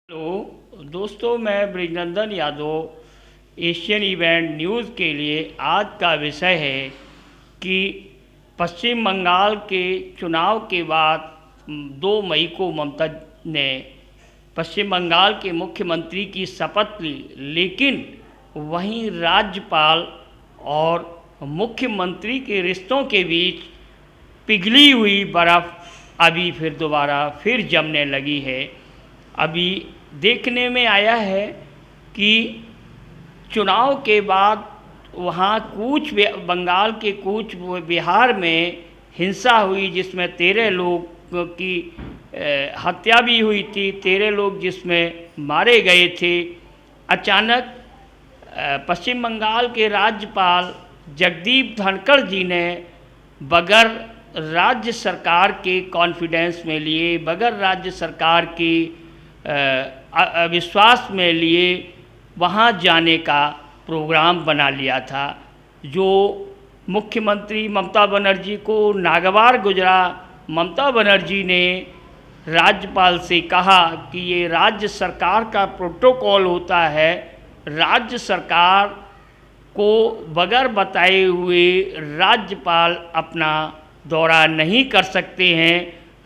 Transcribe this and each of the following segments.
Hello दोस्तों, मैं Brijnandan Yadav Asian event news के लिए आज का विषय है कि पश्चिम बंगाल के चुनाव के बाद 2 मई को ममता ने पश्चिम बंगाल के मुख्यमंत्री की शपथ ली, लेकिन वहीं राज्यपाल और मुख्यमंत्री के रिश्तों के बीच पिघली हुई बर्फ़ अभी दोबारा जमने लगी है। अभी देखने में आया है कि चुनाव के बाद वहाँ बंगाल के कूच बिहार में हिंसा हुई, जिसमें 13 लोग की हत्या भी हुई थी, 13 लोग जिसमें मारे गए थे। अचानक पश्चिम बंगाल के राज्यपाल जगदीप धनखड़ जी ने बगैर राज्य सरकार के कॉन्फिडेंस में लिए, बगैर राज्य सरकार की विश्वास में लिए वहाँ जाने का प्रोग्राम बना लिया था। जो मुख्यमंत्री ममता बनर्जी को नागवार गुजरा, ममता बनर्जी ने राज्यपाल से कहा कि ये राज्य सरकार का प्रोटोकॉल होता है, राज्य सरकार को बगैर बताए हुए राज्यपाल अपना दौरा नहीं कर सकते हैं।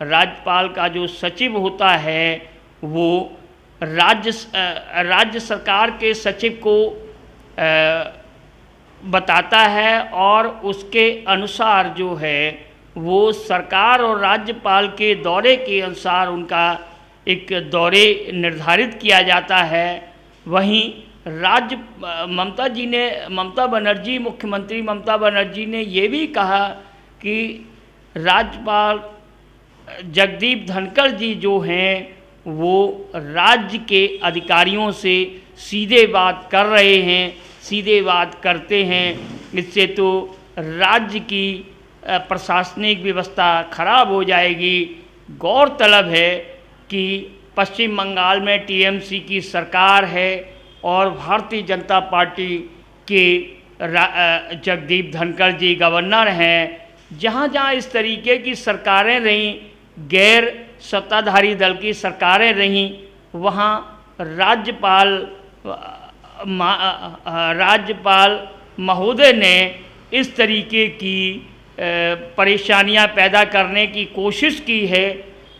राज्यपाल का जो सचिव होता है वो राज्य सरकार के सचिव को बताता है और उसके अनुसार जो है वो सरकार और राज्यपाल के दौरे के अनुसार उनका एक दौरे निर्धारित किया जाता है। वहीं मुख्यमंत्री ममता बनर्जी ने ये भी कहा कि राज्यपाल जगदीप धनखड़ जी जो हैं वो राज्य के अधिकारियों से सीधे बात कर रहे हैं, सीधे बात करते हैं। इससे तो राज्य की प्रशासनिक व्यवस्था खराब हो जाएगी। गौरतलब है कि पश्चिम बंगाल में टीएमसी की सरकार है और भारतीय जनता पार्टी के जगदीप धनखड़ जी गवर्नर हैं। जहाँ जहाँ इस तरीके की सरकारें रहीं, गैर सत्ताधारी दल की सरकारें रहीं, वहाँ राज्यपाल महोदय ने इस तरीके की परेशानियां पैदा करने की कोशिश की है।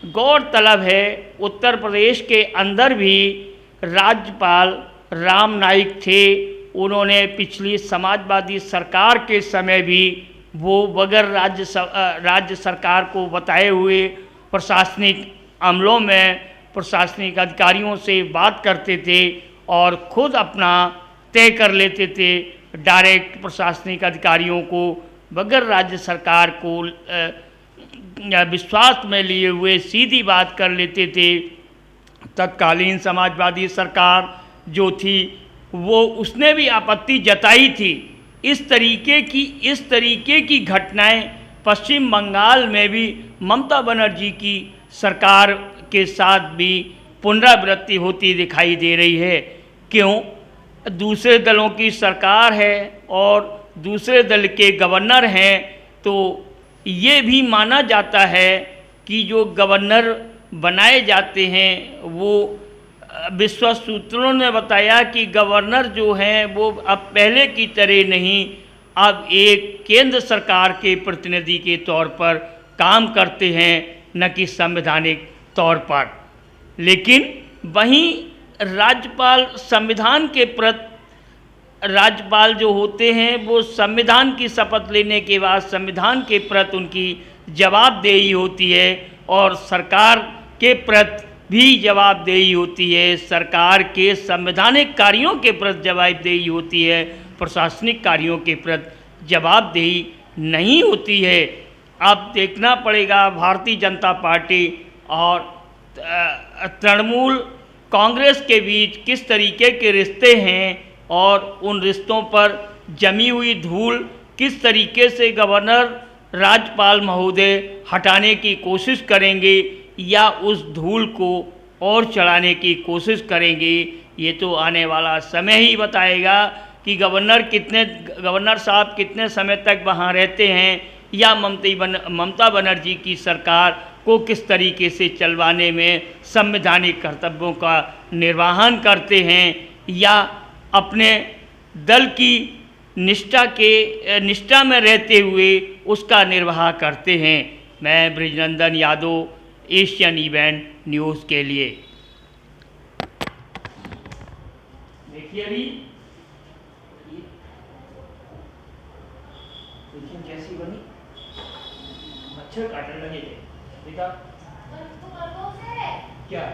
गौरतलब है उत्तर प्रदेश के अंदर भी राज्यपाल राम नाईक थे, उन्होंने पिछली समाजवादी सरकार के समय भी वो बगैर राज्य सरकार को बताए हुए प्रशासनिक अमलों में प्रशासनिक अधिकारियों से बात करते थे और खुद अपना तय कर लेते थे। डायरेक्ट प्रशासनिक अधिकारियों को बगैर राज्य सरकार को विश्वास में लिए हुए सीधी बात कर लेते थे। तत्कालीन समाजवादी सरकार जो थी वो उसने भी आपत्ति जताई थी। इस तरीके की घटनाएं पश्चिम बंगाल में भी ममता बनर्जी की सरकार के साथ भी पुनरावृत्ति होती दिखाई दे रही है। क्यों? दूसरे दलों की सरकार है और दूसरे दल के गवर्नर हैं, तो ये भी माना जाता है कि जो गवर्नर बनाए जाते हैं वो विश्वस्त सूत्रों ने बताया कि गवर्नर जो हैं वो अब पहले की तरह नहीं, अब एक केंद्र सरकार के प्रतिनिधि के तौर पर काम करते हैं, न कि संवैधानिक तौर पर। लेकिन वहीं राज्यपाल जो होते हैं वो संविधान की शपथ लेने के बाद संविधान के प्रति उनकी जवाबदेही होती है और सरकार के प्रति भी जवाबदेही होती है। सरकार के संवैधानिक कार्यों के प्रति जवाबदेही होती है, प्रशासनिक कार्यों के प्रति जवाबदेही नहीं होती है। अब देखना पड़ेगा भारतीय जनता पार्टी और तृणमूल कांग्रेस के बीच किस तरीके के रिश्ते हैं और उन रिश्तों पर जमी हुई धूल किस तरीके से गवर्नर राज्यपाल महोदय हटाने की कोशिश करेंगे या उस धूल को और चढ़ाने की कोशिश करेंगे। ये तो आने वाला समय ही बताएगा कि गवर्नर साहब कितने समय तक वहाँ रहते हैं या ममता बनर्जी की सरकार को किस तरीके से चलवाने में संवैधानिक कर्तव्यों का निर्वहन करते हैं या अपने दल की निष्ठा में रहते हुए उसका निर्वाह करते हैं। मैं Brijnandan Yadav, Asian event news के लिए। देखिए अभी देखिए कैसी बनी, मच्छर काटने लगे थे। देखा क्या